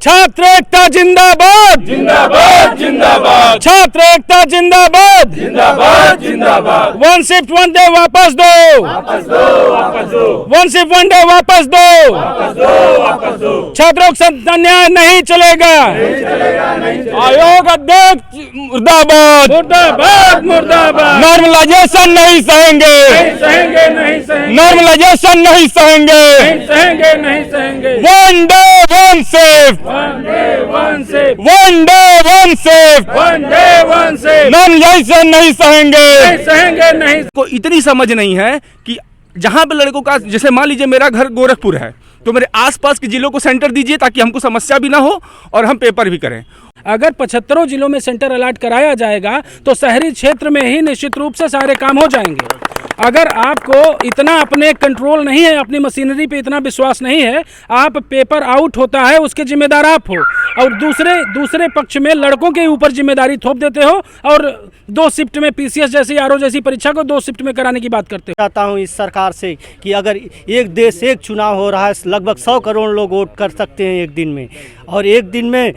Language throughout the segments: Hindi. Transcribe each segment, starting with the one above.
छात्र एकता जिंदाबाद जिंदाबाद जिंदाबाद छात्र एकता जिंदाबाद जिंदाबाद जिंदाबाद। वन शिफ्ट वन डे वापस दो वापस दो वापस दो वन शिफ्ट वन डे वापस दो वापस दो वापस दो। छात्रों के साथ अन्याय नहीं चलेगा। नहीं चलेगा नहीं चलेगा। आयोग अध्यक्ष मुर्दाबाद मुर्दाबाद मुर्दाबाद। नॉर्मलाइजेशन नहीं सहेंगे नहीं सहेंगे नहीं सहेंगे नॉर्मलाइजेशन नहीं सहेंगे नहीं सहेंगे नहीं सहेंगे। One day one shift one day one shift one day one shift one day one shift normalization नहीं सहेंगे। नहीं सहेंगे नहीं। को इतनी समझ नहीं है कि जहां पे लड़कों का, जैसे मान लीजिए मेरा घर गोरखपुर है तो मेरे आसपास के जिलों को सेंटर दीजिए ताकि हमको समस्या भी ना हो और हम पेपर भी करें। अगर 75 जिलों में सेंटर अलॉट कराया जाएगा तो शहरी क्षेत्र में ही निश्चित रूप से सारे काम हो जाएंगे। अगर आपको इतना अपने कंट्रोल नहीं है, अपनी मशीनरी पे इतना विश्वास नहीं है, आप पेपर आउट होता है उसके जिम्मेदार आप हो और दूसरे पक्ष में लड़कों के ऊपर जिम्मेदारी थोप देते हो और 2 शिफ्ट में पीसीएस जैसी आरओ जैसी परीक्षा को 2 शिफ्ट में कराने की बात करते हो। चाहता हूँ इस सरकार से कि अगर एक देश एक चुनाव हो रहा है, लगभग 100 करोड़ लोग वोट कर सकते हैं एक दिन में, और एक दिन में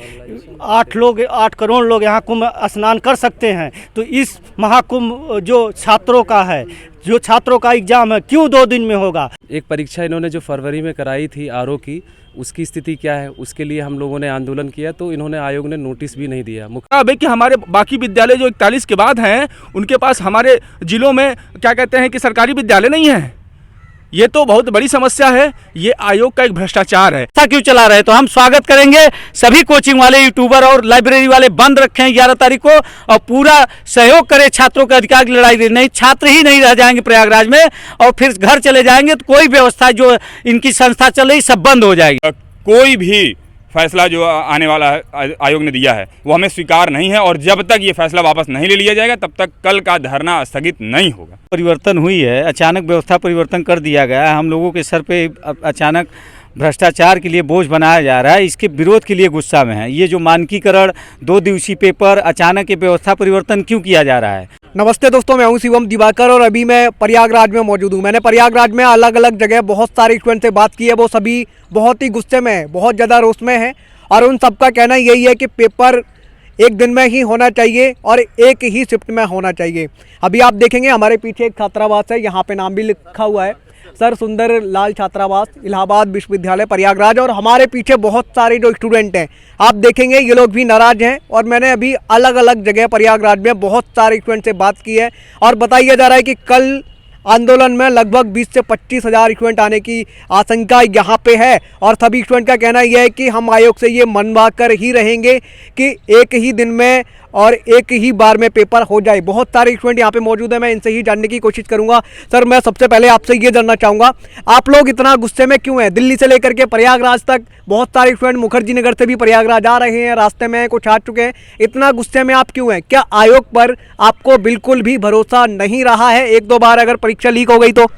8 करोड़ लोग यहाँ कुंभ स्नान कर सकते हैं, तो इस महाकुंभ जो छात्रों का है, जो छात्रों का एग्जाम है, क्यों 2 दिन में होगा। एक परीक्षा इन्होंने जो फरवरी में कराई थी आरओ की, उसकी स्थिति क्या है, उसके लिए हम लोगों ने आंदोलन किया तो इन्होंने आयोग ने नोटिस भी नहीं दिया। अब है कि हमारे बाकी विद्यालय जो 41 के बाद हैं उनके पास हमारे जिलों में क्या कहते हैं कि सरकारी विद्यालय नहीं है। ये तो बहुत बड़ी समस्या है, ये आयोग का एक भ्रष्टाचार है। ऐसा क्यों चला रहे, तो हम स्वागत करेंगे सभी कोचिंग वाले, यूट्यूबर और लाइब्रेरी वाले बंद रखें 11 तारीख को और पूरा सहयोग करें छात्रों के अधिकार की लड़ाई। नहीं, छात्र ही नहीं रह जाएंगे प्रयागराज में और फिर घर चले जाएंगे तो कोई व्यवस्था जो इनकी संस्था चल रही सब बंद हो जाएगी। कोई भी फैसला जो आने वाला है आयोग ने दिया है वो हमें स्वीकार नहीं है और जब तक ये फैसला वापस नहीं ले लिया जाएगा तब तक कल का धरना स्थगित नहीं होगा। परिवर्तन हुई है, अचानक व्यवस्था परिवर्तन कर दिया गया है, हम लोगों के सर पे अचानक भ्रष्टाचार के लिए बोझ बनाया जा रहा है, इसके विरोध के लिए गुस्सा में है। ये जो मानकीकरण 2 दिवसीय पेपर, अचानक ये व्यवस्था परिवर्तन क्यों किया जा रहा है। नमस्ते दोस्तों, मैं हूं शिवम दिवाकर और अभी मैं प्रयागराज में मौजूद हूं। मैंने प्रयागराज में अलग अलग जगह बहुत सारे स्टूडेंट से बात की है, वो सभी बहुत ही गुस्से में है, बहुत ज़्यादा रोष में है और उन सबका कहना यही है कि पेपर एक दिन में ही होना चाहिए और एक ही शिफ्ट में होना चाहिए। अभी आप देखेंगे हमारे पीछे एक छात्रावास है, यहाँ पे नाम भी लिखा हुआ है सर सुंदर लाल छात्रावास, इलाहाबाद विश्वविद्यालय प्रयागराज, और हमारे पीछे बहुत सारे जो स्टूडेंट हैं आप देखेंगे ये लोग भी नाराज़ हैं। और मैंने अभी अलग अलग जगह प्रयागराज में बहुत सारे स्टूडेंट से बात की है और बताया जा रहा है कि कल आंदोलन में लगभग 20 से 25 हज़ार स्टूडेंट आने की आशंका यहाँ पे है और सभी स्टूडेंट का कहना यह है कि हम आयोग से ये मनवा कर ही रहेंगे कि एक ही दिन में और एक ही बार में पेपर हो जाए। बहुत सारे स्टूडेंट यहाँ पे मौजूद हैं, मैं इनसे ही जानने की कोशिश करूँगा। सर, मैं सबसे पहले आपसे ये जानना चाहूँगा, आप लोग इतना गुस्से में क्यों हैं? दिल्ली से लेकर के प्रयागराज तक बहुत सारे स्टूडेंट मुखर्जी नगर से भी प्रयागराज आ रहे हैं, रास्ते में कुछ आ चुके हैं, इतना गुस्से में आप क्यों हैं? क्या आयोग पर आपको बिल्कुल भी भरोसा नहीं रहा है? 1-2 बार अगर परीक्षा लीक हो गई तो?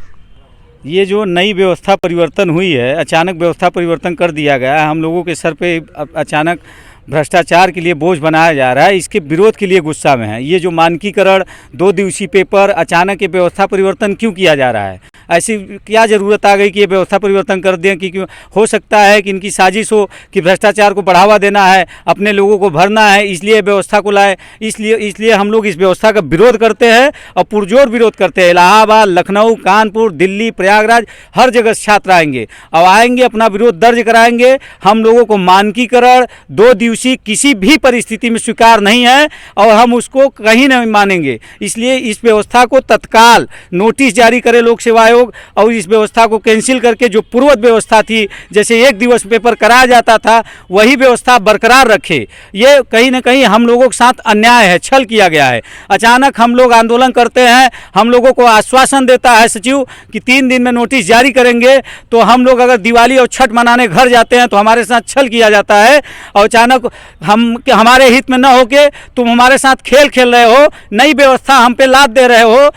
ये जो नई व्यवस्था परिवर्तन हुई है, अचानक व्यवस्था परिवर्तन कर दिया गया है, हम लोगों के सर पे अचानक भ्रष्टाचार के लिए बोझ बनाया जा रहा है, इसके विरोध के लिए गुस्सा में है। ये जो मानकीकरण 2 दिवसीय पेपर, अचानक ये व्यवस्था परिवर्तन क्यों किया जा रहा है? ऐसी क्या ज़रूरत आ गई कि ये व्यवस्था परिवर्तन कर दें? कि क्यों हो सकता है कि इनकी साजिश हो कि भ्रष्टाचार को बढ़ावा देना है, अपने लोगों को भरना है, इसलिए व्यवस्था को लाए। इसलिए हम लोग इस व्यवस्था का विरोध करते हैं और पुरजोर विरोध करते हैं। इलाहाबाद, लखनऊ, कानपुर, दिल्ली, प्रयागराज, हर जगह से छात्र आएंगे और आएंगे, अपना विरोध दर्ज कराएंगे। हम लोगों को मानकीकरण 2 दिवसीय किसी भी परिस्थिति में स्वीकार नहीं है और हम उसको कहीं नहीं मानेंगे। इसलिए इस व्यवस्था को तत्काल नोटिस जारी करे लोक सेवा आयोग और इस व्यवस्था को कैंसिल करके जो पूर्ववत व्यवस्था थी, जैसे 1 दिवस पेपर कराया जाता था, वही व्यवस्था बरकरार रखे। ये कहीं ना कहीं हम लोगों के साथ अन्याय है, छल किया गया है। अचानक हम लोग आंदोलन करते हैं, हम लोगों को आश्वासन देता है सचिव कि 3 दिन में नोटिस जारी करेंगे, तो हम लोग अगर दिवाली और छठ मनाने घर जाते हैं तो हमारे साथ छल किया जाता है और अचानक हमारे हित में न होके तुम हमारे साथ खेल खेल रहे हो, नई व्यवस्था हम पे लाद दे रहे हो।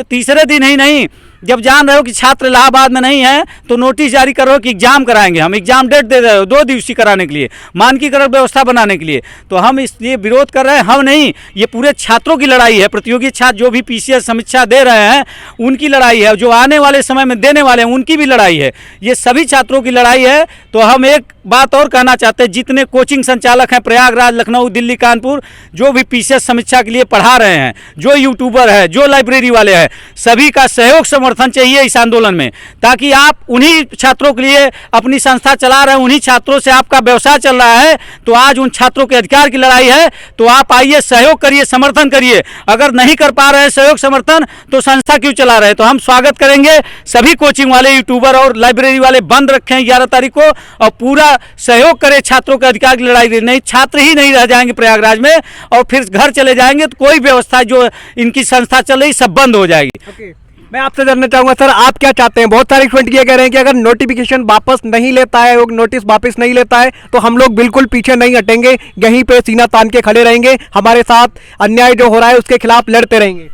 तीसरे दिन ही नहीं, जब जान रहे हो कि छात्र इलाहाबाद में नहीं है तो नोटिस जारी करो कि एग्जाम कराएंगे, हम एग्जाम डेट दे रहे हो 2 दिवसीय कराने के लिए, मानकीकरण व्यवस्था बनाने के लिए। तो हम इसलिए विरोध कर रहे हैं, हम नहीं, ये पूरे छात्रों की लड़ाई है। प्रतियोगी छात्र जो भी पीसीएस समीक्षा दे रहे हैं उनकी लड़ाई है, जो आने वाले समय में देने वाले हैं उनकी भी लड़ाई है, ये सभी छात्रों की लड़ाई है। तो हम एक बात और कहना चाहते हैं, जितने कोचिंग संचालक हैं प्रयागराज, लखनऊ, दिल्ली, कानपुर, जो भी पीसीएस समीक्षा के लिए पढ़ा रहे हैं, जो यूट्यूबर है, जो लाइब्रेरी वाले हैं, सभी का सहयोग समर्थन चाहिए इस आंदोलन में, ताकि आप उन्हीं छात्रों के लिए अपनी संस्था चला रहे हैं, उन्हीं छात्रों से आपका व्यवसाय चल रहा है। तो आज उन छात्रों के अधिकार की लड़ाई है, तो आप आइए, सहयोग करिए, समर्थन करिए। अगर नहीं कर पा रहे हैं सहयोग समर्थन तो संस्था क्यों चला रहे हैं। तो हम स्वागत करेंगे, सभी कोचिंग वाले, यूट्यूबर और लाइब्रेरी वाले बंद रखें 11 तारीख को और पूरा सहयोग करें छात्रों के अधिकार की लड़ाई। नहीं, छात्र ही नहीं रह जाएंगे प्रयागराज में और फिर घर चले जाएंगे तो कोई व्यवस्था जो इनकी संस्था चल रही सब बंद हो जाएगी। मैं आपसे जानना चाहूंगा सर, आप क्या चाहते हैं? बहुत सारे स्टूडेंट ये कह रहे हैं कि अगर नोटिफिकेशन वापस नहीं लेता है, नोटिस वापस नहीं लेता है तो हम लोग बिल्कुल पीछे नहीं हटेंगे, यहीं पे सीना तान के खड़े रहेंगे, हमारे साथ अन्याय जो हो रहा है उसके खिलाफ लड़ते रहेंगे।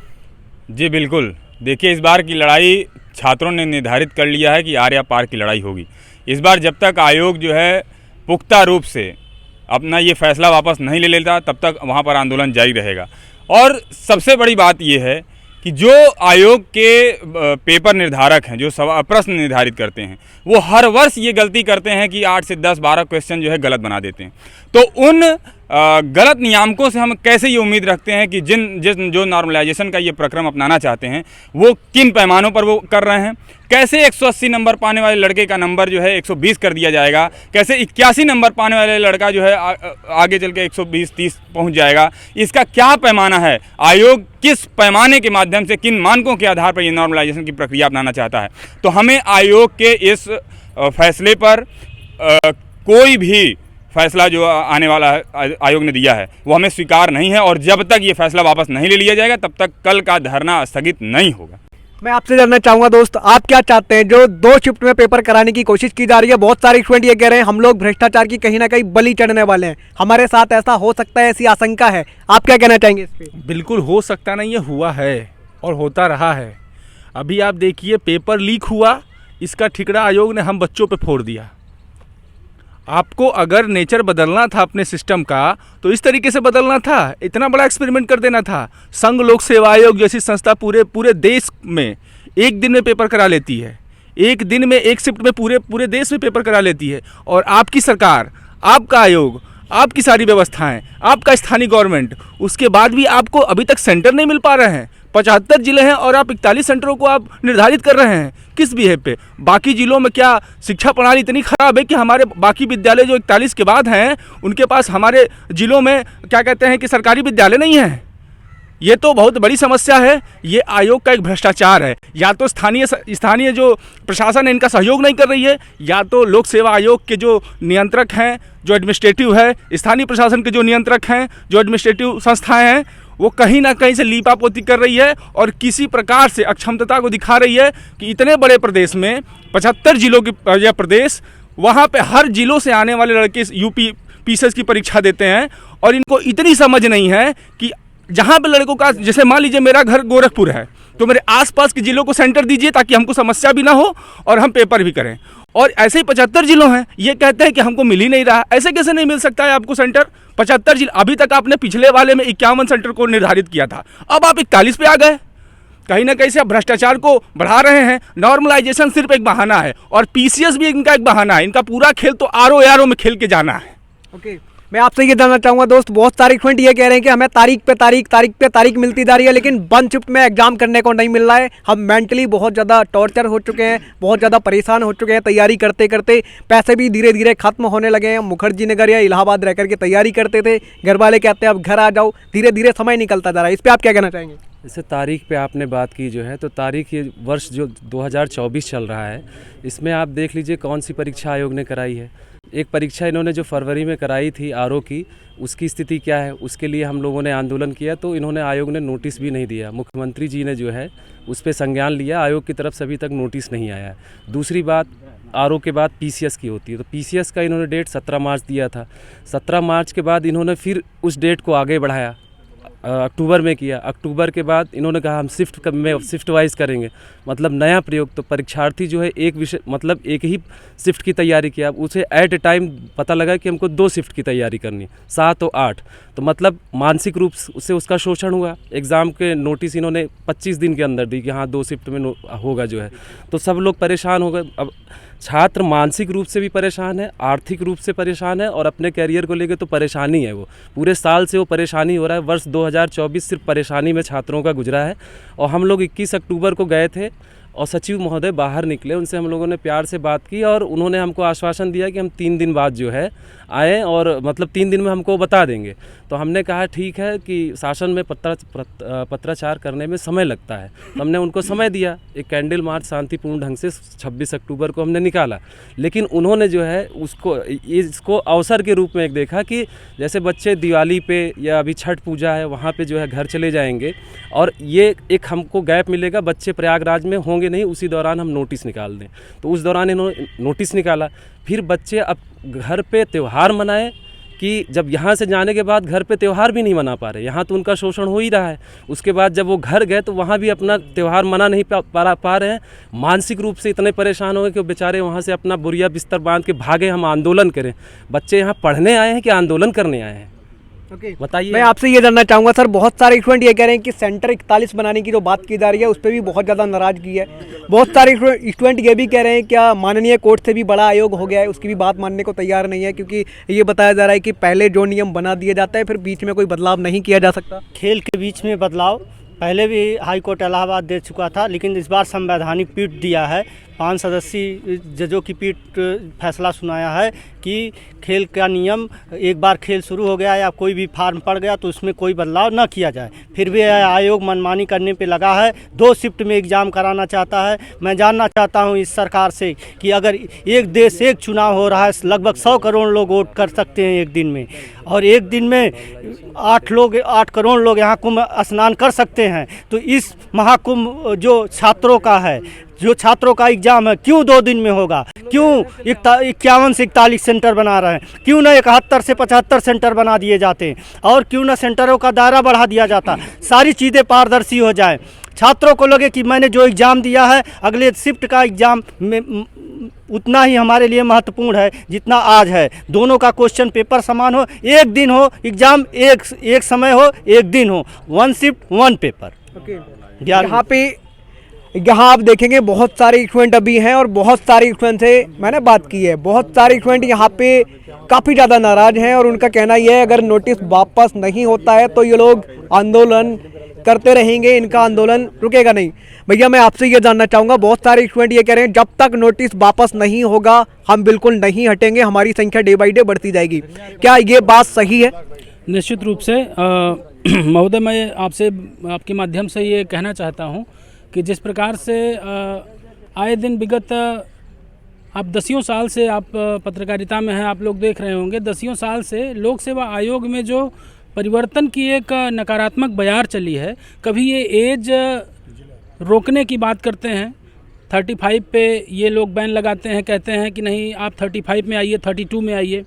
जी बिल्कुल, देखिए इस बार की लड़ाई छात्रों ने निर्धारित कर लिया है कि आर्या पार की लड़ाई होगी। इस बार जब तक आयोग जो है पुख्ता रूप से अपना ये फैसला वापस नहीं ले लेता तब तक वहाँ पर आंदोलन जारी रहेगा। और सबसे बड़ी बात ये है कि जो आयोग के पेपर निर्धारक हैं, जो प्रश्न निर्धारित करते हैं, वो हर वर्ष ये गलती करते हैं कि 8 से 10, 12 क्वेश्चन जो है गलत बना देते हैं। तो उन गलत नियामकों से हम कैसे ये उम्मीद रखते हैं कि जो नॉर्मलाइजेशन का ये प्रक्रम अपनाना चाहते हैं वो किन पैमानों पर वो कर रहे हैं। कैसे 180 नंबर पाने वाले लड़के का नंबर जो है 120 कर दिया जाएगा, कैसे 81 नंबर पाने वाले लड़का जो है आगे चल के 120-130 पहुंच जाएगा, इसका क्या पैमाना है। आयोग किस पैमाने के माध्यम से, किन मानकों के आधार पर ये नॉर्मलाइजेशन की प्रक्रिया अपनाना चाहता है। तो हमें आयोग के इस फैसले पर कोई भी फैसला जो आने वाला है आयोग ने दिया है वो हमें स्वीकार नहीं है, और जब तक ये फैसला वापस नहीं ले लिया जाएगा तब तक कल का धरना स्थगित नहीं होगा। मैं आपसे जानना चाहूंगा दोस्त, आप क्या चाहते हैं? जो 2 शिफ्ट में पेपर कराने की कोशिश की जा रही है, बहुत सारे स्टूडेंट ये कह रहे हैं हम लोग भ्रष्टाचार की कहीं ना कहीं बलि चढ़ने वाले हैं, हमारे साथ ऐसा हो सकता है, ऐसी आशंका है, आप क्या कहना चाहेंगे इस पे? बिल्कुल हो सकता नहीं, ये हुआ है और होता रहा है। अभी आप देखिए पेपर लीक हुआ, इसका ठिकरा आयोग ने हम बच्चों पे फोड़ दिया। आपको अगर नेचर बदलना था अपने सिस्टम का तो इस तरीके से बदलना था, इतना बड़ा एक्सपेरिमेंट कर देना था। संघ लोक सेवा आयोग जैसी संस्था पूरे देश में एक दिन में पेपर करा लेती है, एक दिन में एक शिफ्ट में पूरे देश में पेपर करा लेती है। और आपकी सरकार, आपका आयोग, आपकी सारी व्यवस्थाएं, आपका स्थानीय गवर्नमेंट, उसके बाद भी आपको अभी तक सेंटर नहीं मिल पा रहे हैं। 75 जिले हैं और आप 41 सेंटरों को आप निर्धारित कर रहे हैं, किस बिहेव पे? बाकी जिलों में क्या शिक्षा प्रणाली इतनी खराब है कि हमारे बाकी विद्यालय जो 41 के बाद हैं उनके पास हमारे जिलों में क्या कहते हैं कि सरकारी विद्यालय नहीं है? ये तो बहुत बड़ी समस्या है। ये आयोग का एक भ्रष्टाचार है। या तो स्थानीय जो प्रशासन है इनका सहयोग नहीं कर रही है, या तो लोक सेवा आयोग के जो नियंत्रक हैं, जो एडमिनिस्ट्रेटिव है, स्थानीय प्रशासन के जो नियंत्रक हैं, जो एडमिनिस्ट्रेटिव संस्थाएं हैं, वो कहीं ना कहीं से लीपापोती कर रही है और किसी प्रकार से अक्षमता को दिखा रही है कि इतने बड़े प्रदेश में 75 जिलों की यह प्रदेश, वहाँ पे हर जिलों से आने वाले लड़के यूपी पीसीएस की परीक्षा देते हैं और इनको इतनी समझ नहीं है कि जहाँ पे लड़कों का, जैसे मान लीजिए मेरा घर गोरखपुर है तो मेरे आसपास के जिलों को सेंटर दीजिए ताकि हमको समस्या भी ना हो और हम पेपर भी करें। और ऐसे ही 75 जिलों हैं, ये कहते हैं कि हमको मिल ही नहीं रहा। ऐसे कैसे नहीं मिल सकता है आपको सेंटर? 75 जिले, अभी तक आपने पिछले वाले में 51 सेंटर को निर्धारित किया था, अब आप 41 पे आ गए। कहीं ना कहीं से आप भ्रष्टाचार को बढ़ा रहे हैं। नॉर्मलाइजेशन सिर्फ एक बहाना है और पीसीएस भी इनका एक बहाना है। इनका पूरा खेल तो आरओ में खेल के जाना है। ओके, मैं आपसे ये जानना चाहूँगा दोस्त, बहुत सारे स्टूडेंट ये कह रहे हैं कि हमें तारीख पे तारीख मिलती जा रही है लेकिन 1 शिफ्ट में एग्जाम करने को नहीं मिल रहा है। हम मेंटली बहुत ज़्यादा टॉर्चर हो चुके हैं, बहुत ज़्यादा परेशान हो चुके हैं, तैयारी करते करते पैसे भी धीरे धीरे खत्म होने लगे हैं। मुखर्जी नगर या इलाहाबाद रह करके तैयारी करते थे, घर वाले कहते हैं अब घर आ जाओ, धीरे धीरे समय निकलता जा रहा है। इस पर आप क्या कहना चाहेंगे? जैसे तारीख पे आपने बात की जो है, तो तारीख ये वर्ष जो 2024 चल रहा है, इसमें आप देख लीजिए कौन सी परीक्षा आयोग ने कराई है। एक परीक्षा इन्होंने जो फरवरी में कराई थी आरओ की, उसकी स्थिति क्या है, उसके लिए हम लोगों ने आंदोलन किया तो इन्होंने, आयोग ने नोटिस भी नहीं दिया। मुख्यमंत्री जी ने जो है उस पर संज्ञान लिया, आयोग की तरफ से अभी तक नोटिस नहीं आया है। दूसरी बात, आरओ के बाद पीसीएस की होती है, तो पीसीएस का इन्होंने डेट 17 मार्च दिया था। 17 मार्च के बाद इन्होंने फिर उस डेट को आगे बढ़ाया अक्टूबर में किया। अक्टूबर के बाद इन्होंने कहा हम शिफ्ट वाइज करेंगे, मतलब नया प्रयोग। तो परीक्षार्थी जो है एक विषय मतलब एक ही शिफ्ट की तैयारी किया, अब उसे एट ए टाइम पता लगा कि हमको 2 शिफ्ट की तैयारी करनी, 7 और 8। तो मतलब मानसिक रूप से उसका शोषण हुआ। एग्ज़ाम के नोटिस इन्होंने 25 दिन के अंदर दी कि हाँ 2 शिफ्ट में होगा जो है। तो सब लोग परेशान हो गए। अब छात्र मानसिक रूप से भी परेशान है, आर्थिक रूप से परेशान है, और अपने कैरियर को लेकर तो परेशानी है। वो पूरे साल से वो परेशानी हो रहा है। वर्ष 2024 सिर्फ परेशानी में छात्रों का गुजरा है। और हम लोग 21 अक्टूबर को गए थे और सचिव महोदय बाहर निकले, उनसे हम लोगों ने प्यार से बात की और उन्होंने हमको आश्वासन दिया कि हम 3 दिन बाद जो है आएँ और मतलब 3 दिन में हमको बता देंगे। तो हमने कहा ठीक है कि शासन में पत्राचार करने में समय लगता है, तो हमने उनको समय दिया। एक कैंडल मार्च शांतिपूर्ण ढंग से 26 अक्टूबर को हमने निकाला। लेकिन उन्होंने जो है इसको अवसर के रूप में एक देखा कि जैसे बच्चे दिवाली पे या अभी छठ पूजा है वहाँ पे जो है घर चले जाएंगे और ये एक हमको गैप मिलेगा, बच्चे प्रयागराज में होंगे नहीं, उसी दौरान हम नोटिस निकाल दें। तो उस दौरान इन्होंने नोटिस निकाला। फिर बच्चे अब घर पे त्यौहार मनाएं कि जब यहाँ से जाने के बाद घर पे त्यौहार भी नहीं मना पा रहे, यहाँ तो उनका शोषण हो ही रहा है। उसके बाद जब वो घर गए तो वहाँ भी अपना त्यौहार मना नहीं पा रहे हैं। मानसिक रूप से इतने परेशान हो गए कि वो बेचारे वहाँ से अपना बोरिया बिस्तर बांध के भागे, हम आंदोलन करें। बच्चे यहाँ पढ़ने आए हैं कि आंदोलन करने आए हैं? बताइए। मैं आपसे ये जानना चाहूँगा सर, बहुत सारे स्टूडेंट ये कह रहे हैं कि सेंटर 41 बनाने की जो बात की जा रही है उस पर भी बहुत ज़्यादा नाराजगी है। बहुत सारे स्टूडेंट ये भी कह रहे हैं क्या माननीय कोर्ट से भी बड़ा आयोग हो गया है, उसकी भी बात मानने को तैयार नहीं है, क्योंकि ये बताया जा रहा है कि पहले जो नियम बना दिया जाता है फिर बीच में कोई बदलाव नहीं किया जा सकता। खेल के बीच में बदलाव पहले भी हाई कोर्ट इलाहाबाद दे चुका था, लेकिन इस बार संवैधानिक पीठ दिया है। 5 सदस्यीय जजों की पीठ फैसला सुनाया है कि खेल का नियम एक बार खेल शुरू हो गया या कोई भी फार्म पड़ गया तो उसमें कोई बदलाव न किया जाए। फिर भी आयोग मनमानी करने पे लगा है, 2 शिफ्ट में एग्ज़ाम कराना चाहता है। मैं जानना चाहता हूं इस सरकार से कि अगर एक देश एक चुनाव हो रहा है, लगभग 100 करोड़ लोग वोट कर सकते हैं एक दिन में, और एक दिन में 8 करोड़ लोग यहाँ कुंभ स्नान कर सकते हैं, तो इस महाकुंभ जो छात्रों का है, जो छात्रों का एग्जाम है, क्यों 2 दिन में होगा? क्यों 51 से 41 सेंटर बना रहे हैं? क्यों ना 71 से 75 सेंटर बना दिए जाते हैं? और क्यों ना सेंटरों का दायरा बढ़ा दिया जाता? सारी चीज़ें पारदर्शी हो जाए, छात्रों को लगे कि मैंने जो एग्ज़ाम दिया है अगले शिफ्ट का एग्ज़ाम में उतना ही हमारे लिए महत्वपूर्ण है जितना आज है। दोनों का क्वेश्चन पेपर समान हो, एक दिन हो एग्ज़ाम, एक समय हो, एक दिन हो, 1 शिफ्ट 1 पेपर। यहाँ आप देखेंगे बहुत सारे स्टूडेंट अभी हैं और बहुत सारे स्टूडेंट से मैंने बात की है, बहुत सारे स्टूडेंट यहाँ पे काफ़ी ज़्यादा नाराज़ हैं और उनका कहना यह है अगर नोटिस वापस नहीं होता है तो ये लोग आंदोलन करते रहेंगे, इनका आंदोलन रुकेगा नहीं। भैया मैं आपसे ये जानना चाहूँगा, बहुत सारे स्टूडेंट ये कह रहे हैं जब तक नोटिस वापस नहीं होगा हम बिल्कुल नहीं हटेंगे, हमारी संख्या डे बाई डे बढ़ती जाएगी, क्या ये बात सही है? निश्चित रूप से महोदय, मैं आपसे आपके माध्यम से ये कहना चाहता हूँ कि जिस प्रकार से आए दिन विगत आप 10 साल से आप पत्रकारिता में हैं, आप लोग देख रहे होंगे 10 साल से लोक सेवा आयोग में जो परिवर्तन की एक नकारात्मक बयार चली है। कभी ये एज रोकने की बात करते हैं, 35 पे ये लोग बैन लगाते हैं, कहते हैं कि नहीं आप 35 में आइए, 32 में आइए,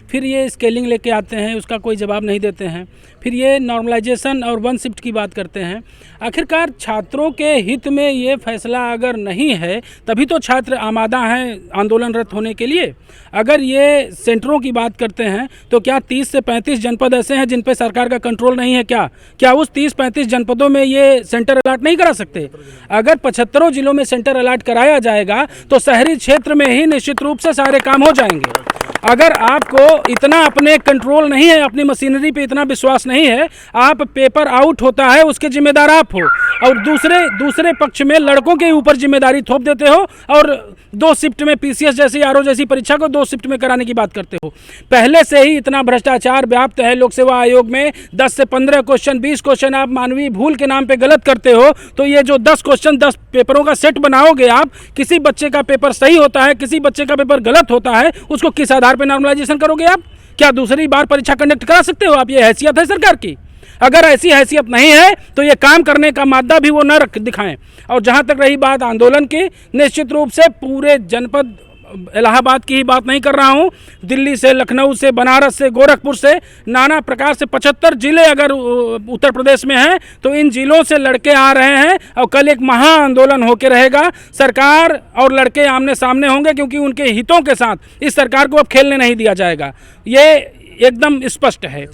फिर ये स्केलिंग लेके आते हैं, उसका कोई जवाब नहीं देते हैं, फिर ये नॉर्मलाइजेशन और 1 शिफ्ट की बात करते हैं। आखिरकार छात्रों के हित में ये फैसला अगर नहीं है तभी तो छात्र आमादा हैं आंदोलनरत होने के लिए। अगर ये सेंटरों की बात करते हैं तो क्या 30 से 35 जनपद ऐसे हैं जिन पे सरकार का कंट्रोल नहीं है? क्या उस 30-35 जनपदों में ये सेंटर अलॉट नहीं करा सकते? अगर 75 जिलों में सेंटर अलॉट कराया जाएगा तो शहरी क्षेत्र में ही निश्चित रूप से सारे काम हो जाएंगे। अगर आपको इतना अपने कंट्रोल नहीं है, अपनी मशीनरी पे इतना विश्वास नहीं है, आप पेपर आउट होता है उसके जिम्मेदार आप हो और दूसरे पक्ष में लड़कों के ऊपर जिम्मेदारी थोप देते हो और 2 शिफ्ट में पीसीएस जैसी आरओ जैसी परीक्षा को 2 शिफ्ट में कराने की बात करते हो। पहले से ही इतना भ्रष्टाचार व्याप्त है लोक सेवा आयोग में, 10 से 15 क्वेश्चन 20 क्वेश्चन आप मानवीय भूल के नाम पे गलत करते हो, तो ये जो 10 क्वेश्चन 10 पेपरों का सेट बनाओगे आप, किसी बच्चे का पेपर सही होता है, किसी बच्चे का पेपर गलत होता है, उसको किस आधार पर नॉर्मलाइजेशन करोगे आप? क्या दूसरी बार परीक्षा कंडक्ट करा सकते हो आप? ये हैसियत है सरकार की? अगर ऐसी हैसियत नहीं है तो ये काम करने का मादा भी वो न दिखाएं। और जहां तक रही बात आंदोलन की, निश्चित रूप से पूरे जनपद इलाहाबाद की ही बात नहीं कर रहा हूँ, दिल्ली से, लखनऊ से, बनारस से, गोरखपुर से, नाना प्रकार से 75 जिले अगर उत्तर प्रदेश में हैं तो इन जिलों से लड़के आ रहे हैं और कल एक महा आंदोलन होकर रहेगा। सरकार और लड़के आमने सामने होंगे क्योंकि उनके हितों के साथ इस सरकार को अब खेलने नहीं दिया जाएगा, ये एकदम स्पष्ट है।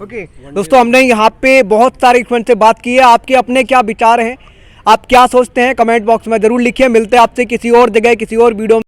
ओके दोस्तों, हमने यहाँ पे बहुत सारे स्टूडेंट से बात की है। आपके अपने क्या विचार हैं, आप क्या सोचते हैं, कमेंट बॉक्स में ज़रूर लिखिए। मिलते हैं आपसे किसी और जगह किसी और वीडियो में।